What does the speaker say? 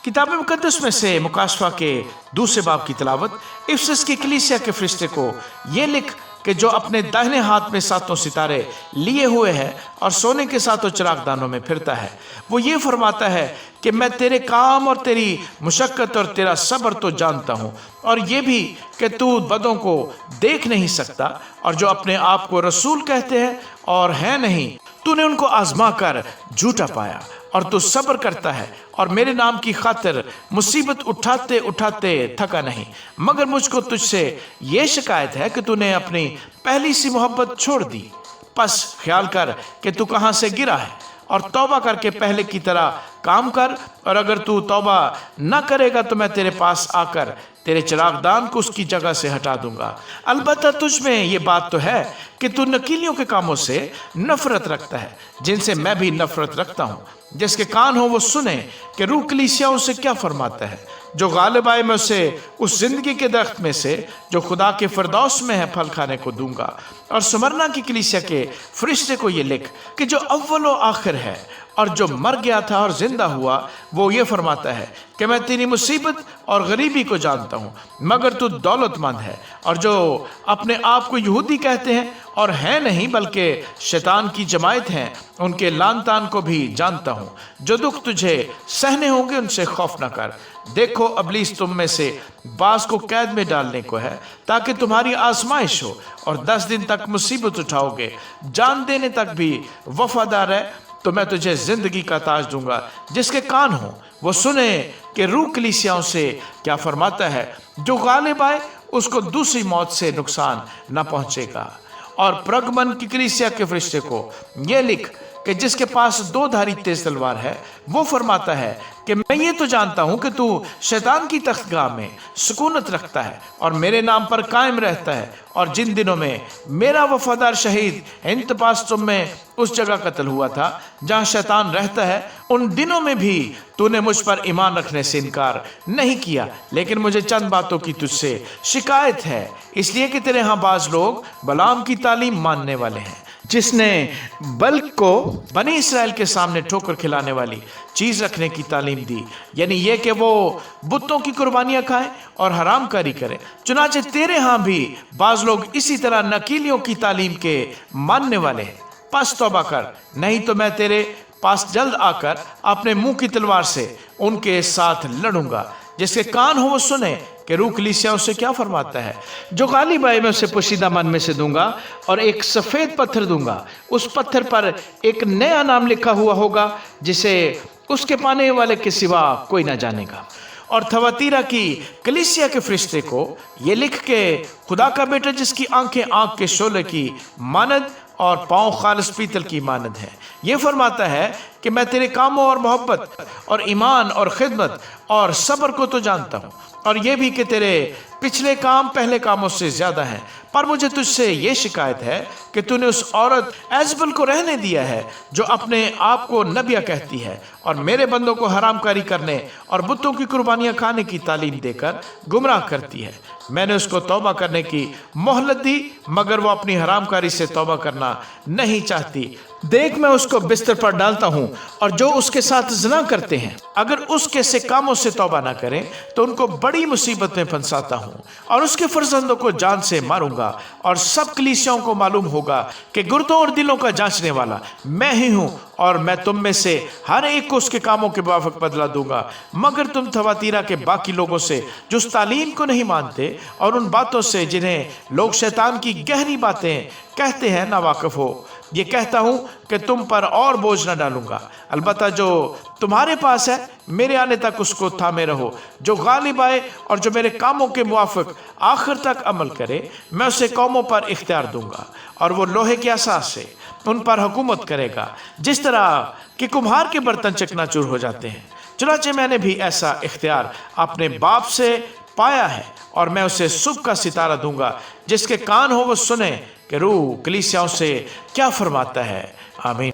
किताब मुकद्दस में से मुकाशफा के दूसरे बाब की तिलावत। इफिसस की कलीसिया के फरिश्ते को ये लिख कि जो अपने दाहिने हाथ में सातों सितारे लिए हुए है और सोने के सातों चिरागदानों में फिरता है, वो ये फरमाता है कि मैं तेरे काम और तेरी मुशक्कत और तेरा सब्र तो जानता हूँ, और ये भी कि तू बदों को देख नहीं सकता, और जो अपने आप को रसूल कहते हैं और हैं नहीं, तूने उनको आजमा कर झूठा पाया, और तू सब्र करता है और मेरे नाम की खातिर मुसीबत उठाते उठाते थका नहीं। मगर मुझको तुझसे ये शिकायत है कि तूने अपनी पहली सी मोहब्बत छोड़ दी। बस ख्याल कर कि तू कहाँ से गिरा है और तौबा करके पहले की तरह काम कर, और अगर तू तौबा न करेगा तो मैं तेरे पास आकर तेरे चिरागदान को उसकी जगह से हटा दूंगा। अलबत्ता तुझ में ये बात तो है कि तू नकीलियों के कामों से नफरत रखता है, जिनसे मैं भी नफरत रखता हूँ। जिसके कान हो वो सुने कि रूह कलीसियाओं से क्या फरमाता है। जो गालिब आए मैं उसे उस जिंदगी के दरख्त में से जो खुदा के फिरदौस में है फल खाने को दूंगा। और सुमरना की कलीसिया के फरिश्ते को ये लिख कि जो अव्वल व आखिर है और जो मर गया था और जिंदा हुआ, वो ये फरमाता है कि मैं तेरी मुसीबत और गरीबी को जानता हूँ, मगर तू दौलतमंद है। और जो अपने आप को यहूदी कहते हैं और हैं नहीं बल्कि शैतान की जमायत हैं, उनके लान तान को भी जानता हूँ। जो दुख तुझे सहने होंगे उनसे खौफ न कर। देखो इब्लीस तुम में से बास को कैद में डालने को है, ताकि तुम्हारी आजमाइश हो, और 10 दिन तक मुसीबत उठाओगे। जान देने तक भी वफादार है तो मैं तुझे जिंदगी का ताज दूंगा। जिसके कान हो वो सुने कि रूह कलीसियाओं से क्या फरमाता है। जो गालिब आए उसको दूसरी मौत से नुकसान न पहुंचेगा। और प्रगमन की कलीसिया के फरिश्ते को ये लिख कि जिसके पास 2 धारी तेज तलवार है, वो फरमाता है कि मैं ये तो जानता हूं कि तू शैतान की तख्तगाह में सुकूनत रखता है और मेरे नाम पर कायम रहता है, और जिन दिनों में मेरा वफादार शहीद इंतपास तुम में उस जगह कत्ल हुआ था जहां शैतान रहता है, उन दिनों में भी तूने मुझ पर ईमान रखने से इनकार नहीं किया। लेकिन मुझे चंद बातों की तुझसे शिकायत है, इसलिए कि तेरे यहाँ बाज लोग बलाम की तालीम मानने वाले हैं, जिसने बल्क को बनी इसराइल के सामने ठोकर खिलाने वाली चीज रखने की तालीम दी, यानी ये कि वो बुतों की कुर्बानियां खाएं और हराम कारी करें। चुनाचे तेरे यहाँ भी बाज लोग इसी तरह नकीलियों की तालीम के मानने वाले हैं। बस तौबा कर, नहीं तो मैं तेरे पास जल्द आकर अपने मुंह की तलवार से उनके साथ लड़ूंगा। जिसके कान हो वो सुने कि रूह कलीसियाओं से क्या फरमाता है। जो गालिब आए मैं उसे पोशीदा मन में से दूंगा और एक सफेद पत्थर दूंगा। उस पत्थर पर एक नया नाम लिखा हुआ होगा जिसे उसके पाने वाले के सिवा कोई ना जानेगा। और थवातीरा की कलीसिया के फरिश्ते को ये लिख के खुदा का बेटा जिसकी आंखें आंख के शोले की मानद और पांव खालिस पीतल की मानद है, ये फरमाता है कि मैं तेरे कामों और मोहब्बत और ईमान और खिदमत और सब्र को तो जानता हूँ, और ये भी कि तेरे पिछले काम पहले कामों से ज्यादा हैं। पर मुझे तुझसे ये शिकायत है कि तूने उस औरत एजबल को रहने दिया है जो अपने आप को नबिया कहती है और मेरे बंदों को हरामकारी करने और बुतों की कुर्बानियां खाने की तालीम देकर गुमराह करती है। मैंने उसको तौबा करने की मोहलत दी, मगर वो अपनी हरामकारी से तौबा करना नहीं चाहती। देख मैं उसको बिस्तर पर डालता हूँ, और जो उसके साथ ज़िना करते हैं अगर उसके से कामों से तौबा ना करें तो उनको बड़ी मुसीबत में फंसाता हूँ, और उसके फर्जंदों को जान से मारूंगा। और सब कलीसियाओं को मालूम होगा कि गुर्दों और दिलों का जांचने वाला मैं ही हूँ, और मैं तुम में से हर एक को उसके कामों के मुताबिक बदला दूंगा। मगर तुम थवातीरा के बाकी लोगों से जो उस तालीम को नहीं मानते और उन बातों से जिन्हें लोग शैतान की गहरी बातें कहते हैं ना वाकिफ हो, ये कहता हूं कि तुम पर और बोझ न डालूंगा। अलबत्ता जो तुम्हारे पास है मेरे आने तक उसको थामे रहो। जो गालिब आए और जो मेरे कामों के मुआफिक आखिर तक अमल करे, मैं उसे कौमों पर इख्तियार दूंगा, और वो लोहे के असास से उन पर हुकूमत करेगा, जिस तरह कि कुम्हार के बर्तन चकनाचूर हो जाते हैं। चुनाचे मैंने भी ऐसा इख्तियार अपने बाप से पाया है, और मैं उसे सुबह का सितारा दूंगा। जिसके कान हो वो सुने कि रूह कलीसियाओं से क्या फरमाता है। आमीन।